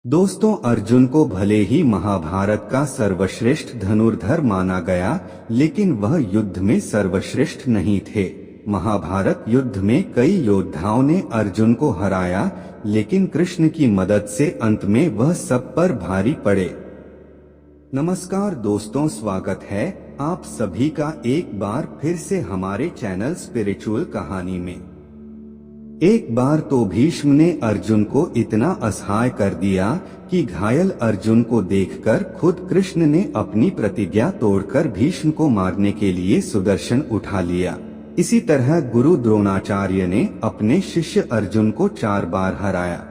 दोस्तों, अर्जुन को भले ही महाभारत का सर्वश्रेष्ठ धनुर्धर माना गया, लेकिन वह युद्ध में सर्वश्रेष्ठ नहीं थे। महाभारत युद्ध में कई योद्धाओं ने अर्जुन को हराया, लेकिन कृष्ण की मदद से अंत में वह सब पर भारी पड़े। नमस्कार दोस्तों, स्वागत है आप सभी का एक बार फिर से हमारे चैनल स्पिरिचुअल कहानी में। एक बार तो भीष्म ने अर्जुन को इतना असहाय कर दिया कि घायल अर्जुन को देखकर खुद कृष्ण ने अपनी प्रतिज्ञा तोड़कर भीष्म को मारने के लिए सुदर्शन उठा लिया। इसी तरह गुरु द्रोणाचार्य ने अपने शिष्य अर्जुन को 4 बार हराया।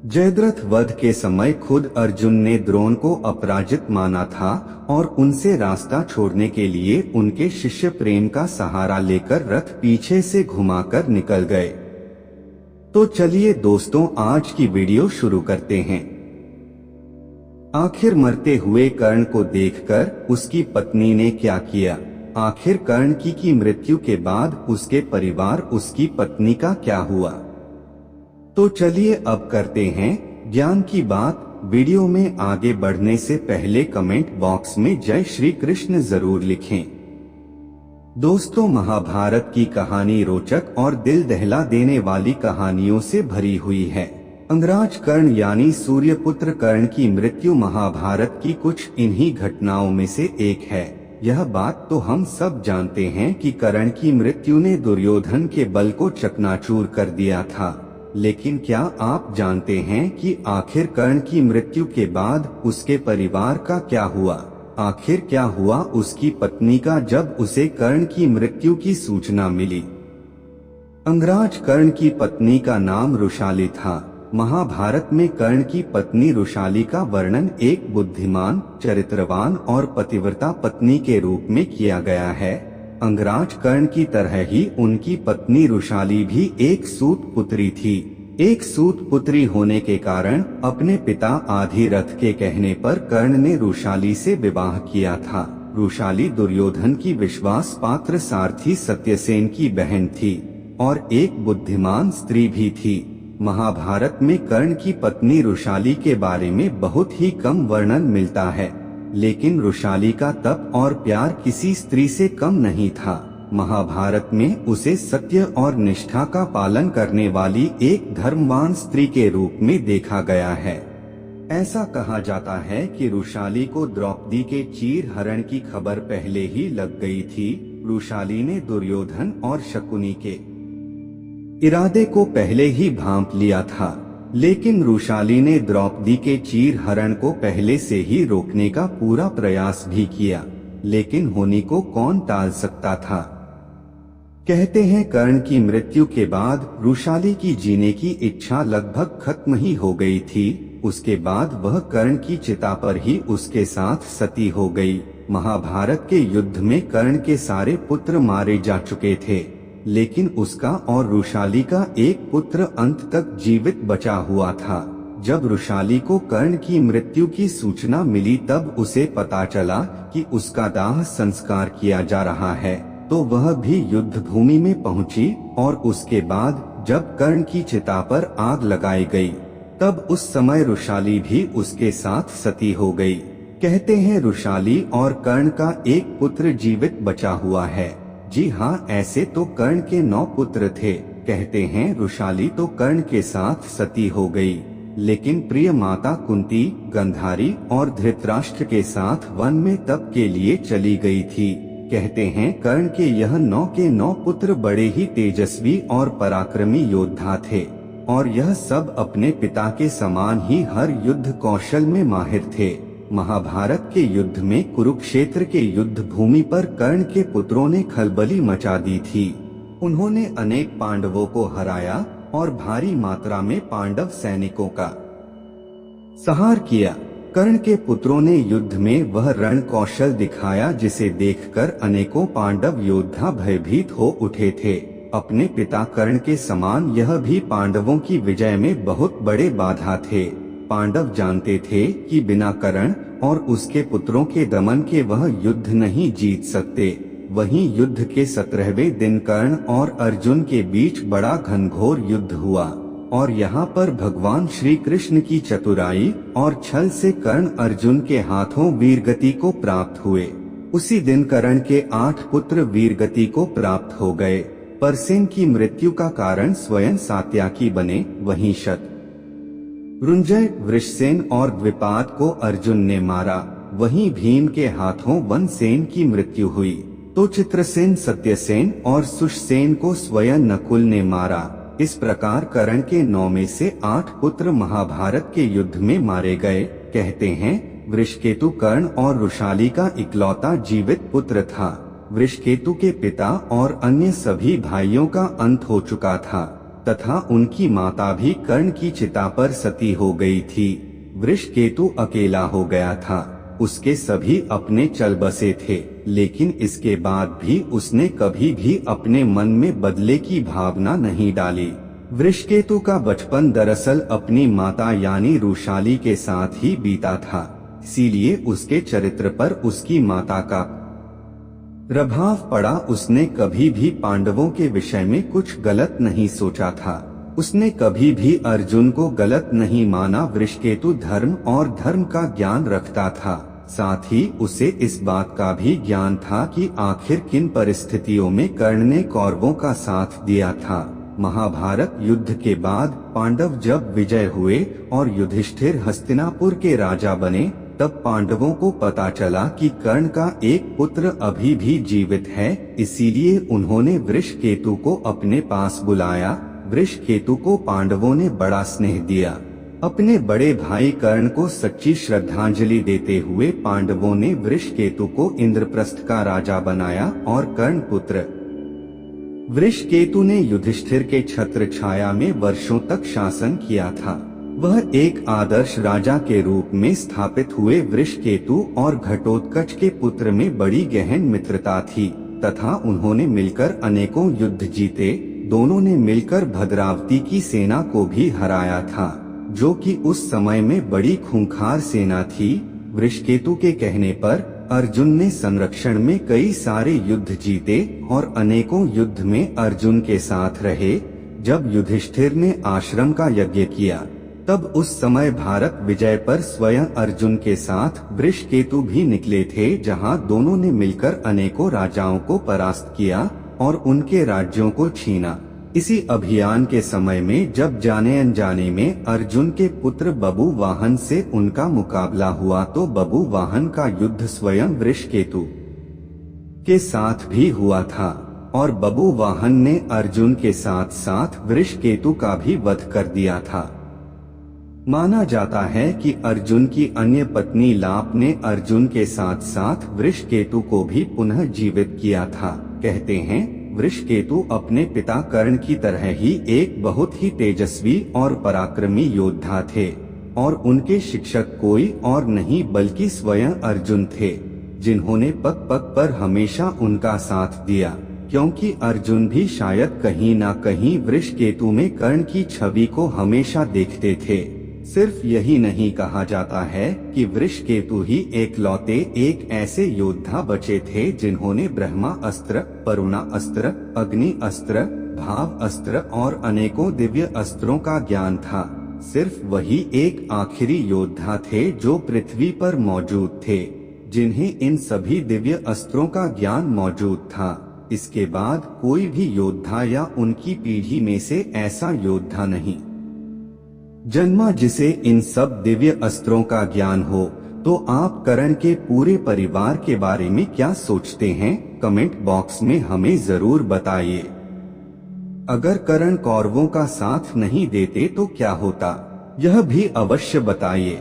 जयद्रथ वध के समय खुद अर्जुन ने द्रोण को अपराजित माना था और उनसे रास्ता छोड़ने के लिए उनके शिष्य प्रेम का सहारा लेकर रथ पीछे से घुमाकर निकल गए। तो चलिए दोस्तों, आज की वीडियो शुरू करते हैं। आखिर मरते हुए कर्ण को देखकर उसकी पत्नी ने क्या किया? आखिर कर्ण की मृत्यु के बाद उसके परिवार, उसकी पत्नी का क्या हुआ? तो चलिए अब करते हैं ज्ञान की बात। वीडियो में आगे बढ़ने से पहले कमेंट बॉक्स में जय श्री कृष्ण जरूर लिखें। दोस्तों, महाभारत की कहानी रोचक और दिल दहला देने वाली कहानियों से भरी हुई है। अंगराज कर्ण यानी सूर्यपुत्र कर्ण की मृत्यु महाभारत की कुछ इन्हीं घटनाओं में से एक है। यह बात तो हम सब जानते हैं कि कर्ण की मृत्यु ने दुर्योधन के बल को चकनाचूर कर दिया था, लेकिन क्या आप जानते हैं कि आखिर कर्ण की मृत्यु के बाद उसके परिवार का क्या हुआ? आखिर क्या हुआ उसकी पत्नी का जब उसे कर्ण की मृत्यु की सूचना मिली? अंगराज कर्ण की पत्नी का नाम रुशाली था। महाभारत में कर्ण की पत्नी रुशाली का वर्णन एक बुद्धिमान, चरित्रवान और पतिव्रता पत्नी के रूप में किया गया है। अंगराज कर्ण की तरह ही उनकी पत्नी रुशाली भी एक सूत पुत्री थी। एक सूत पुत्री होने के कारण अपने पिता आधिरथ के कहने पर कर्ण ने रुशाली से विवाह किया था। रुशाली दुर्योधन की विश्वास पात्र सारथी सत्यसेन की बहन थी और एक बुद्धिमान स्त्री भी थी। महाभारत में कर्ण की पत्नी रुशाली के बारे में बहुत ही कम वर्णन मिलता है, लेकिन रुशाली का तप और प्यार किसी स्त्री से कम नहीं था। महाभारत में उसे सत्य और निष्ठा का पालन करने वाली एक धर्मवान स्त्री के रूप में देखा गया है। ऐसा कहा जाता है कि रुशाली को द्रौपदी के चीर हरण की खबर पहले ही लग गई थी। रुशाली ने दुर्योधन और शकुनी के इरादे को पहले ही भांप लिया था, लेकिन रुशाली ने द्रौपदी के चीर हरण को पहले से ही रोकने का पूरा प्रयास भी किया, लेकिन होनी को कौन टाल सकता था। कहते हैं कर्ण की मृत्यु के बाद रुशाली की जीने की इच्छा लगभग खत्म ही हो गई थी। उसके बाद वह कर्ण की चिता पर ही उसके साथ सती हो गई। महाभारत के युद्ध में कर्ण के सारे पुत्र मारे जा चुके थे, लेकिन उसका और रुशाली का एक पुत्र अंत तक जीवित बचा हुआ था। जब रुशाली को कर्ण की मृत्यु की सूचना मिली तब उसे पता चला कि उसका दाह संस्कार किया जा रहा है, तो वह भी युद्ध भूमि में पहुंची और उसके बाद जब कर्ण की चिता पर आग लगाई गई, तब उस समय रुशाली भी उसके साथ सती हो गई। कहते हैं रुशाली और कर्ण का एक पुत्र जीवित बचा हुआ है। जी हाँ, ऐसे तो कर्ण के 9 पुत्र थे। कहते हैं रुशाली तो कर्ण के साथ सती हो गई, लेकिन प्रिय माता कुंती, गंधारी और धृतराष्ट्र के साथ वन में तप के लिए चली गई थी। कहते हैं कर्ण के यह 9 के 9 पुत्र बड़े ही तेजस्वी और पराक्रमी योद्धा थे और यह सब अपने पिता के समान ही हर युद्ध कौशल में माहिर थे। महाभारत के युद्ध में कुरुक्षेत्र के युद्ध भूमि पर कर्ण के पुत्रों ने खलबली मचा दी थी। उन्होंने अनेक पांडवों को हराया और भारी मात्रा में पांडव सैनिकों का संहार किया। कर्ण के पुत्रों ने युद्ध में वह रण कौशल दिखाया जिसे देखकर अनेकों पांडव योद्धा भयभीत हो उठे थे। अपने पिता कर्ण के समान यह भी पांडवों की विजय में बहुत बड़े बाधा थे। पांडव जानते थे कि बिना कर्ण और उसके पुत्रों के दमन के वह युद्ध नहीं जीत सकते। वहीं युद्ध के 17वें दिन कर्ण और अर्जुन के बीच बड़ा घनघोर युद्ध हुआ। और यहाँ पर भगवान श्री कृष्ण की चतुराई और छल से कर्ण अर्जुन के हाथों वीरगति को प्राप्त हुए। उसी दिन कर्ण के 8 पुत्र वीरगति को प्राप्त हो गए। परसेन की मृत्यु का कारण स्वयं सात्याकी बने। वहीं शत्रुंजय, वृषसेन और द्विपाद को अर्जुन ने मारा। वहीं भीम के हाथों वनसेन की मृत्यु हुई तो चित्रसेन, सत्यसेन और सुषसेन को स्वयं नकुल ने मारा। इस प्रकार कर्ण के 9 में से 8 पुत्र महाभारत के युद्ध में मारे गए। कहते हैं वृषकेतु कर्ण और रुशाली का इकलौता जीवित पुत्र था। वृषकेतु के पिता और अन्य सभी भाइयों का अंत हो चुका था तथा उनकी माता भी कर्ण की चिता पर सती हो गई थी। वृषकेतु अकेला हो गया था। उसके सभी अपने चल बसे थे, लेकिन इसके बाद भी उसने कभी भी अपने मन में बदले की भावना नहीं डाली। वृषकेतु का बचपन दरअसल अपनी माता यानी रुशाली के साथ ही बीता था, इसीलिए उसके चरित्र पर उसकी माता का प्रभाव पड़ा। उसने कभी भी पांडवों के विषय में कुछ गलत नहीं सोचा था। उसने कभी भी अर्जुन को गलत नहीं माना। वृषकेतु धर्म और धर्म का ज्ञान रखता था, साथ ही उसे इस बात का भी ज्ञान था कि आखिर किन परिस्थितियों में कर्ण ने कौरवों का साथ दिया था। महाभारत युद्ध के बाद पांडव जब विजय हुए और युधिष्ठिर हस्तिनापुर के राजा बने, तब पांडवों को पता चला कि कर्ण का एक पुत्र अभी भी जीवित है। इसीलिए उन्होंने वृषकेतु को अपने पास बुलाया। वृषकेतु को पांडवों ने बड़ा स्नेह दिया। अपने बड़े भाई कर्ण को सच्ची श्रद्धांजलि देते हुए पांडवों ने वृषकेतु को इंद्रप्रस्थ का राजा बनाया और कर्ण पुत्र वृषकेतु ने युधिष्ठिर के छत्र छाया में वर्षों तक शासन किया था। वह एक आदर्श राजा के रूप में स्थापित हुए। वृषकेतु और घटोत्कच के पुत्र में बड़ी गहन मित्रता थी तथा उन्होंने मिलकर अनेकों युद्ध जीते। दोनों ने मिलकर भद्रावती की सेना को भी हराया था, जो कि उस समय में बड़ी खूंखार सेना थी। वृषकेतु के कहने पर अर्जुन ने संरक्षण में कई सारे युद्ध जीते और अनेकों युद्ध में अर्जुन के साथ रहे। जब युधिष्ठिर ने आश्रम का यज्ञ किया, तब उस समय भारत विजय पर स्वयं अर्जुन के साथ वृषकेतु भी निकले थे, जहां दोनों ने मिलकर अनेकों राजाओं को परास्त किया और उनके राज्यों को छीना। इसी अभियान के समय में जब जाने अनजाने में अर्जुन के पुत्र बभुवाहन से उनका मुकाबला हुआ, तो बभुवाहन का युद्ध स्वयं वृषकेतु के साथ भी हुआ था और बभुवाहन ने अर्जुन के साथ साथ वृषकेतु का भी वध कर दिया था। माना जाता है कि अर्जुन की अन्य पत्नी लाप ने अर्जुन के साथ साथ वृषकेतु को भी पुनः जीवित किया था। कहते हैं वृषकेतु अपने पिता कर्ण की तरह ही एक बहुत ही तेजस्वी और पराक्रमी योद्धा थे और उनके शिक्षक कोई और नहीं बल्कि स्वयं अर्जुन थे, जिन्होंने पग पग पर हमेशा उनका साथ दिया, क्योंकि अर्जुन भी शायद कहीं ना कहीं वृषकेतु में कर्ण की छवि को हमेशा देखते थे। सिर्फ यही नहीं कहा जाता है कि वृषकेतु ही एकलौते एक ऐसे योद्धा बचे थे जिन्होंने ब्रह्मा अस्त्र, परुणा अस्त्र, अग्नि अस्त्र, भाव अस्त्र और अनेकों दिव्य अस्त्रों का ज्ञान था। सिर्फ वही एक आखिरी योद्धा थे जो पृथ्वी पर मौजूद थे, जिन्हें इन सभी दिव्य अस्त्रों का ज्ञान मौजूद था। इसके बाद कोई भी योद्धा या उनकी पीढ़ी में से ऐसा योद्धा नहीं जन्मा जिसे इन सब दिव्य अस्त्रों का ज्ञान हो। तो आप कर्ण के पूरे परिवार के बारे में क्या सोचते हैं? कमेंट बॉक्स में हमें जरूर बताइए। अगर कर्ण कौरवों का साथ नहीं देते तो क्या होता, यह भी अवश्य बताइए।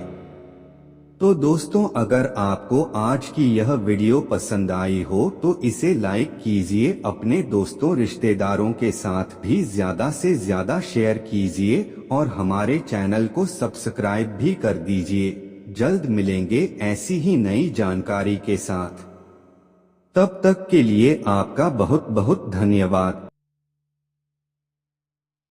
तो दोस्तों, अगर आपको आज की यह वीडियो पसंद आई हो तो इसे लाइक कीजिए, अपने दोस्तों रिश्तेदारों के साथ भी ज्यादा से ज्यादा शेयर कीजिए और हमारे चैनल को सब्सक्राइब भी कर दीजिए। जल्द मिलेंगे ऐसी ही नई जानकारी के साथ। तब तक के लिए आपका बहुत बहुत धन्यवाद।